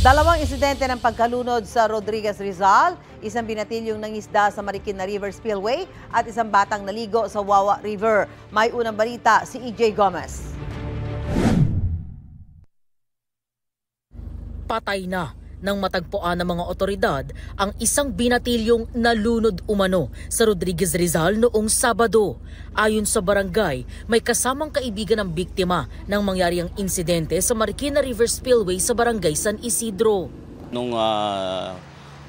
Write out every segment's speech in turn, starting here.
Dalawang insidente ng pagkalunod sa Rodriguez, Rizal, isang binatilyong nangisda sa Marikina River Spillway at isang batang naligo sa Wawa River. May unang balita si EJ Gomez. Patay na nang matagpuan ng mga otoridad ang isang binatilyong nalunod umano sa Rodriguez, Rizal noong Sabado. Ayon sa barangay, may kasamang kaibigan ng biktima nang mangyari ang insidente sa Marikina River Spillway sa barangay San Isidro. Nung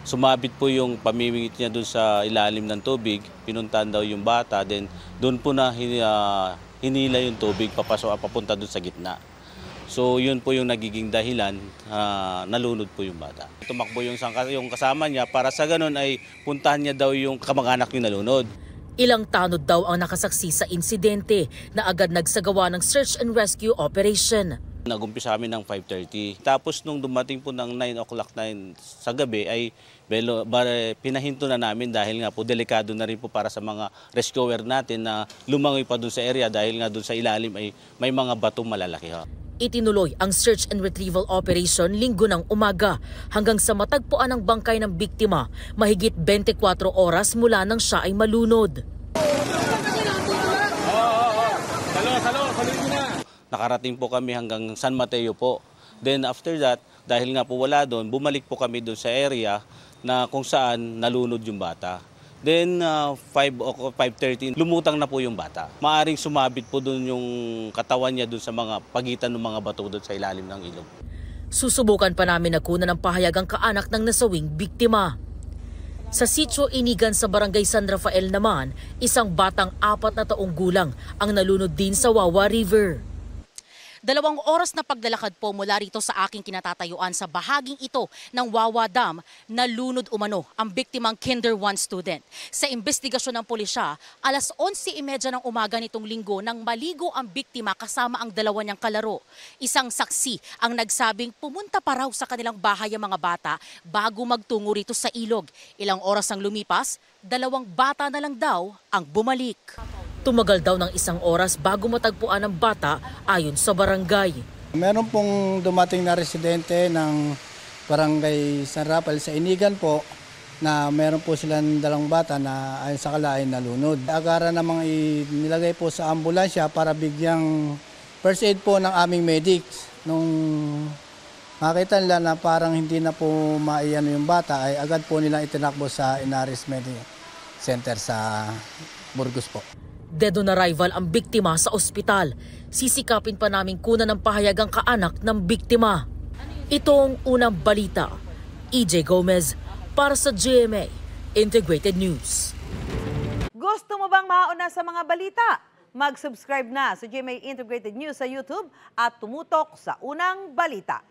sumabit po yung pamimingit niya doon sa ilalim ng tubig, pinuntahan daw yung bata, then doon po na hinila yung tubig papunta doon sa gitna. So yun po yung nagiging dahilan, nalunod po yung bata. Tumakbo yung kasama niya para sa ganun ay puntahan niya daw yung kamag-anak yung nalunod. Ilang tanod daw ang nakasaksi sa insidente na agad nagsagawa ng search and rescue operation. Nag-umpisa kami ng 5:30. Tapos nung dumating po ng 9 o'clock sa gabi ay pinahinto na namin dahil nga po delikado na rin po para sa mga rescuer natin na lumangoy pa dun sa area dahil nga dun sa ilalim ay may mga batong malalaki. Itinuloy ang search and retrieval operation linggo ng umaga hanggang sa matagpuan ang bangkay ng biktima mahigit 24 oras mula nang siya ay malunod. Nakarating po kami hanggang San Mateo po. Then after that, dahil nga po wala doon, bumalik po kami doon sa area na kung saan nalunod yung bata. Then 5 o 5:30, lumutang na po yung bata. Maaring sumabit po doon yung katawan niya doon sa mga pagitan ng mga bato doon sa ilalim ng ilog. Susubukan pa namin na kunan ng pahayag ang kaanak ng nasawing biktima. Sa Sitio Inigan sa Barangay San Rafael naman, isang batang 4 na taong gulang ang nalunod din sa Wawa River. 2 oras na paglalakad po mula rito sa aking kinatatayuan sa bahaging ito ng Wawa Dam, nalunod umano ang biktimang Kinder 1 student. Sa investigasyon ng pulisya, alas 11:30 ng umaga nitong linggo nang maligo ang biktima kasama ang 2 niyang kalaro. Isang saksi ang nagsabing pumunta pa raw sa kanilang bahay ang mga bata bago magtungo rito sa ilog. Ilang oras ang lumipas, 2 bata na lang daw ang bumalik. Tumagal daw ng 1 oras bago matagpuan ang bata ayon sa barangay. Meron pong dumating na residente ng Barangay San Rafael sa Inigan po na meron po silang 2 bata na ayon sa kalain nalunod. Agara namang nilagay po sa ambulansya para bigyang first aid po ng aming medics. Nung makita nila na parang hindi na po maiano yung bata ay agad po nilang itinakbo sa Inaris Medical Center sa Burgos po. Dead on arrival ang biktima sa ospital. Sisikapin pa naming kunan ng pahayag ang kaanak ng biktima. Itong unang balita. EJ Gomez para sa GMA Integrated News. Gusto mo bang mauna sa mga balita? Mag-subscribe na sa GMA Integrated News sa YouTube at tumutok sa unang balita.